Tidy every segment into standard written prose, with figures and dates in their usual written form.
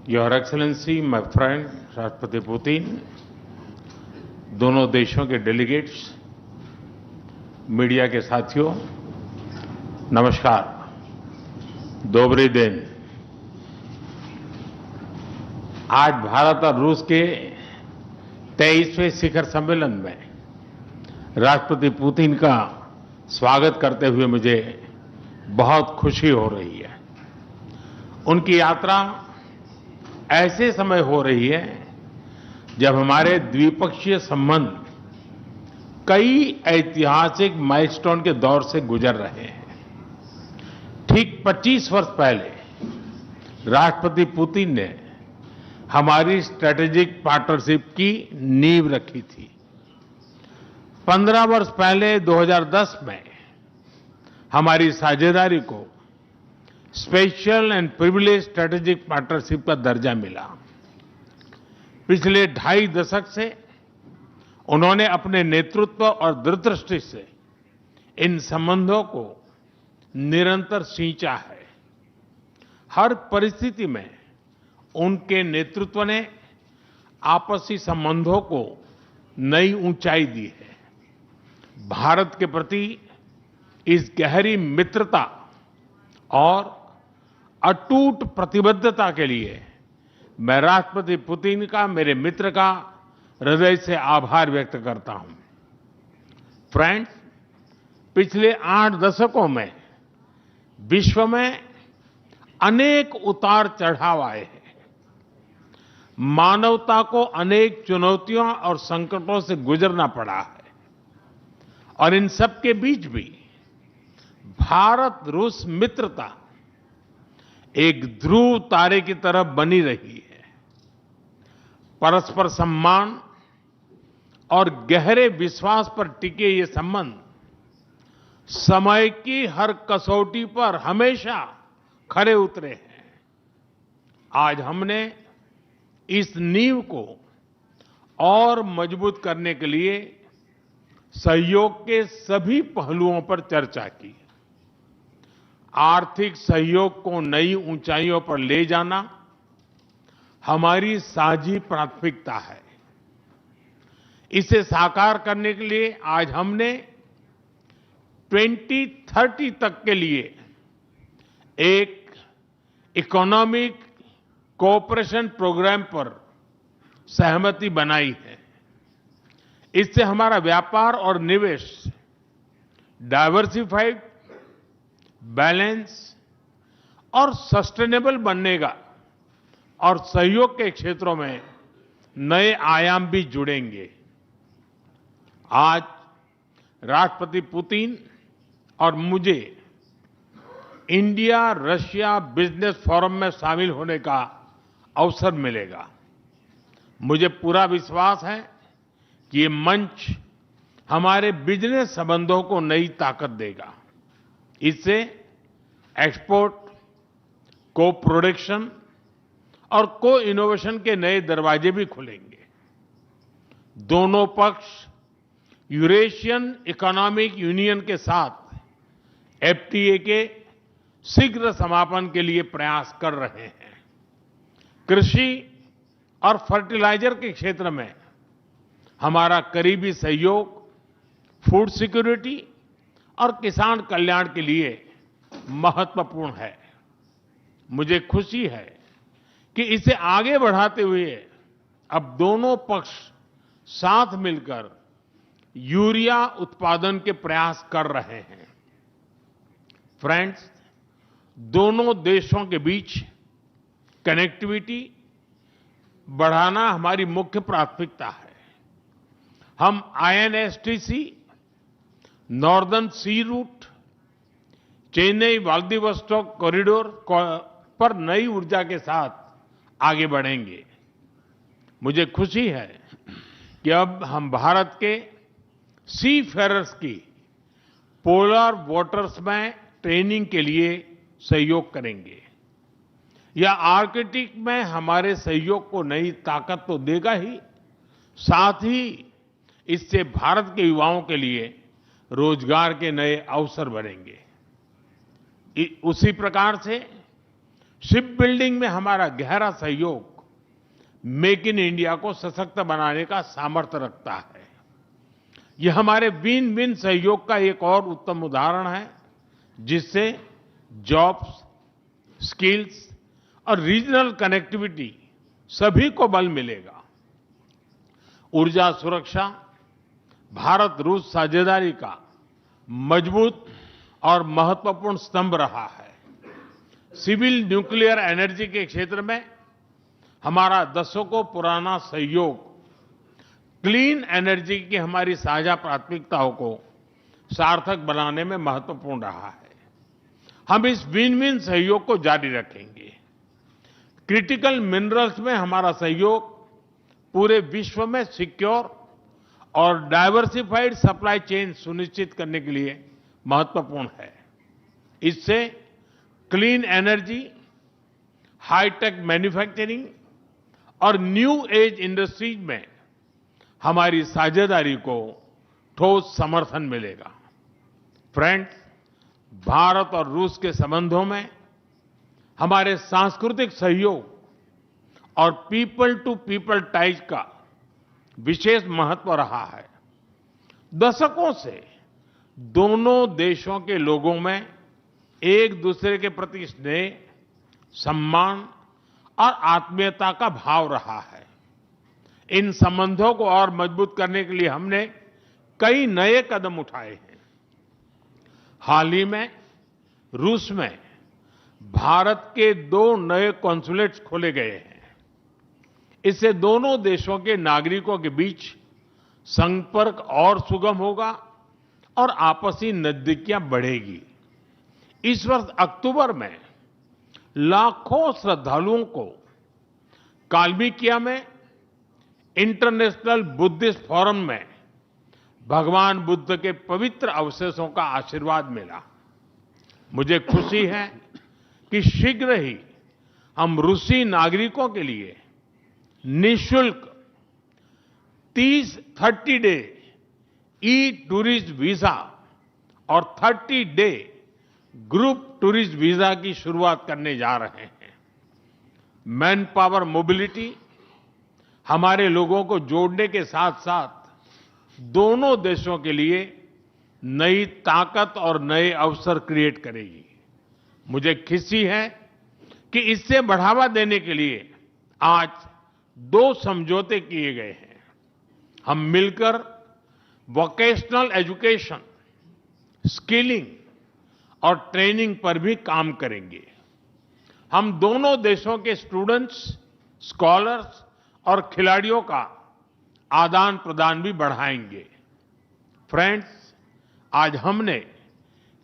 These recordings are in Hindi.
योर एक्सेलेंसी, माय फ्रेंड राष्ट्रपति पुतिन, दोनों देशों के डेलीगेट्स, मीडिया के साथियों, नमस्कार, दोबरी दिन। आज भारत और रूस के 23वें शिखर सम्मेलन में राष्ट्रपति पुतिन का स्वागत करते हुए मुझे बहुत खुशी हो रही है। उनकी यात्रा ऐसे समय हो रही है जब हमारे द्विपक्षीय संबंध कई ऐतिहासिक माइलस्टोन के दौर से गुजर रहे हैं। ठीक 25 वर्ष पहले राष्ट्रपति पुतिन ने हमारी स्ट्रेटेजिक पार्टनरशिप की नींव रखी थी। 15 वर्ष पहले 2010 में हमारी साझेदारी को special and privilege strategic partnership का दर्जा मिला। पिछले 2.5 दशक से उन्होंने अपने नेतृत्व और दूरदृष्टि से इन संबंधों को निरंतर सींचा है। हर परिस्थिति में उनके नेतृत्व ने आपसी संबंधों को नई ऊंचाई दी है। भारत के प्रति इस गहरी मित्रता और अटूट प्रतिबद्धता के लिए मैं राष्ट्रपति पुतिन का, मेरे मित्र का हृदय से आभार व्यक्त करता हूं। फ्रेंड्स, पिछले 8 दशकों में विश्व में अनेक उतार चढ़ाव आए हैं। मानवता को अनेक चुनौतियों और संकटों से गुजरना पड़ा है और इन सब के बीच भी भारत रूस मित्रता एक ध्रुव तारे की तरह बनी रही है। परस्पर सम्मान और गहरे विश्वास पर टिके ये संबंध समय की हर कसौटी पर हमेशा खरे उतरे हैं। आज हमने इस नींव को और मजबूत करने के लिए सहयोग के सभी पहलुओं पर चर्चा की। आर्थिक सहयोग को नई ऊंचाइयों पर ले जाना हमारी साझी प्राथमिकता है। इसे साकार करने के लिए आज हमने 2030 तक के लिए एक इकोनॉमिक कोऑपरेशन प्रोग्राम पर सहमति बनाई है। इससे हमारा व्यापार और निवेश डाइवर्सिफाइड, बैलेंस और सस्टेनेबल बनेगा और सहयोग के क्षेत्रों में नए आयाम भी जुड़ेंगे। आज राष्ट्रपति पुतिन और मुझे इंडिया रशिया बिजनेस फोरम में शामिल होने का अवसर मिलेगा। मुझे पूरा विश्वास है कि ये मंच हमारे बिजनेस संबंधों को नई ताकत देगा। इससे एक्सपोर्ट, को प्रोडक्शन और को इनोवेशन के नए दरवाजे भी खुलेंगे। दोनों पक्ष यूरेशियन इकोनॉमिक यूनियन के साथ एफटीए के शीघ्र समापन के लिए प्रयास कर रहे हैं। कृषि और फर्टिलाइजर के क्षेत्र में हमारा करीबी सहयोग फूड सिक्योरिटी और किसान कल्याण के लिए महत्वपूर्ण है। मुझे खुशी है कि इसे आगे बढ़ाते हुए अब दोनों पक्ष साथ मिलकर यूरिया उत्पादन के प्रयास कर रहे हैं। फ्रेंड्स, दोनों देशों के बीच कनेक्टिविटी बढ़ाना हमारी मुख्य प्राथमिकता है। हम आईएनएसटीसी, नॉर्दर्न सी रूट, चेन्नई व्लादिवोस्टोक कॉरिडोर पर नई ऊर्जा के साथ आगे बढ़ेंगे। मुझे खुशी है कि अब हम भारत के सी फेरर्स की पोलर वाटर्स में ट्रेनिंग के लिए सहयोग करेंगे। यह आर्कटिक में हमारे सहयोग को नई ताकत तो देगा ही, साथ ही इससे भारत के युवाओं के लिए रोजगार के नए अवसर बनेंगे। उसी प्रकार से शिप बिल्डिंग में हमारा गहरा सहयोग मेक इन इंडिया को सशक्त बनाने का सामर्थ्य रखता है। यह हमारे विन विन सहयोग का एक और उत्तम उदाहरण है, जिससे जॉब्स, स्किल्स और रीजनल कनेक्टिविटी सभी को बल मिलेगा। ऊर्जा सुरक्षा भारत रूस साझेदारी का मजबूत और महत्वपूर्ण स्तंभ रहा है। सिविल न्यूक्लियर एनर्जी के क्षेत्र में हमारा दशकों पुराना सहयोग क्लीन एनर्जी की हमारी साझा प्राथमिकताओं को सार्थक बनाने में महत्वपूर्ण रहा है। हम इस विन विन सहयोग को जारी रखेंगे। क्रिटिकल मिनरल्स में हमारा सहयोग पूरे विश्व में सिक्योर और डाइवर्सिफाइड सप्लाई चेन सुनिश्चित करने के लिए महत्वपूर्ण है। इससे क्लीन एनर्जी, हाईटेक मैन्युफैक्चरिंग और न्यू एज इंडस्ट्रीज में हमारी साझेदारी को ठोस समर्थन मिलेगा। फ्रेंड्स, भारत और रूस के संबंधों में हमारे सांस्कृतिक सहयोग और पीपल टू पीपल टाइज का विशेष महत्व रहा है। दशकों से दोनों देशों के लोगों में एक दूसरे के प्रति स्नेह, सम्मान और आत्मीयता का भाव रहा है। इन संबंधों को और मजबूत करने के लिए हमने कई नए कदम उठाए हैं। हाल ही में रूस में भारत के 2 नए कॉन्सुलेट्स खोले गए हैं। इससे दोनों देशों के नागरिकों के बीच संपर्क और सुगम होगा और आपसी नजदीकियां बढ़ेगी। इस वर्ष अक्टूबर में लाखों श्रद्धालुओं को काल्मिकिया में इंटरनेशनल बुद्धिस्ट फोरम में भगवान बुद्ध के पवित्र अवशेषों का आशीर्वाद मिला। मुझे खुशी है कि शीघ्र ही हम रूसी नागरिकों के लिए निःशुल्क 30 डे ई टूरिस्ट वीजा और 30 डे ग्रुप टूरिस्ट वीजा की शुरुआत करने जा रहे हैं। मैन पावर मोबिलिटी हमारे लोगों को जोड़ने के साथ साथ दोनों देशों के लिए नई ताकत और नए अवसर क्रिएट करेगी। मुझे खुशी है कि इससे बढ़ावा देने के लिए आज 2 समझौते किए गए हैं। हम मिलकर वोकेशनल एजुकेशन, स्किलिंग और ट्रेनिंग पर भी काम करेंगे। हम दोनों देशों के स्टूडेंट्स, स्कॉलर्स और खिलाड़ियों का आदान प्रदान भी बढ़ाएंगे। फ्रेंड्स, आज हमने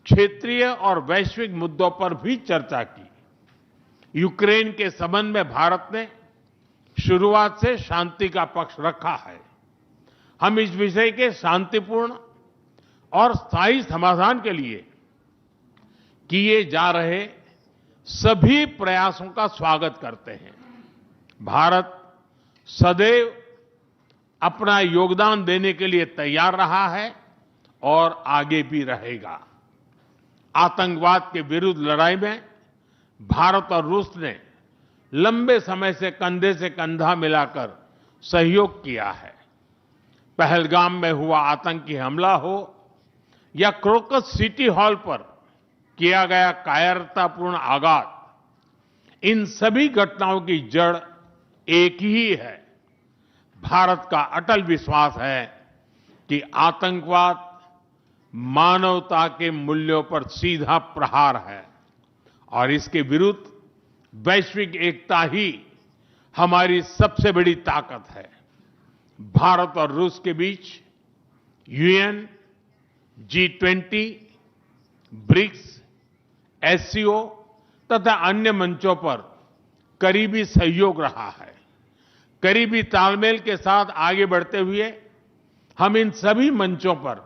क्षेत्रीय और वैश्विक मुद्दों पर भी चर्चा की। यूक्रेन के संबंध में भारत ने शुरुआत से शांति का पक्ष रखा है। हम इस विषय के शांतिपूर्ण और स्थायी समाधान के लिए किए जा रहे सभी प्रयासों का स्वागत करते हैं। भारत सदैव अपना योगदान देने के लिए तैयार रहा है और आगे भी रहेगा। आतंकवाद के विरुद्ध लड़ाई में भारत और रूस ने लंबे समय से कंधे से कंधा मिलाकर सहयोग किया है। पहलगाम में हुआ आतंकी हमला हो या क्रोकस सिटी हॉल पर किया गया कायरतापूर्ण आघात, इन सभी घटनाओं की जड़ एक ही है। भारत का अटल विश्वास है कि आतंकवाद मानवता के मूल्यों पर सीधा प्रहार है और इसके विरुद्ध वैश्विक एकता ही हमारी सबसे बड़ी ताकत है। भारत और रूस के बीच यूएन, G20, ब्रिक्स, एससीओ तथा अन्य मंचों पर करीबी सहयोग रहा है। करीबी तालमेल के साथ आगे बढ़ते हुए हम इन सभी मंचों पर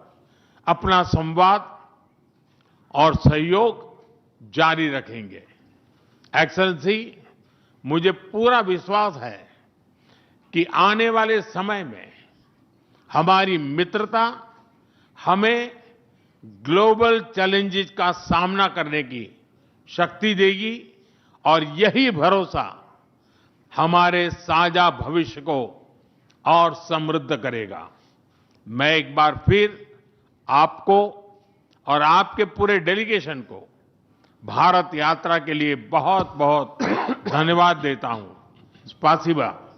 अपना संवाद और सहयोग जारी रखेंगे। एक्सेलेंसी, मुझे पूरा विश्वास है कि आने वाले समय में हमारी मित्रता हमें ग्लोबल चैलेंजेस का सामना करने की शक्ति देगी और यही भरोसा हमारे साझा भविष्य को और समृद्ध करेगा। मैं एक बार फिर आपको और आपके पूरे डेलीगेशन को भारत यात्रा के लिए बहुत बहुत धन्यवाद देता हूं। स्पासिबा।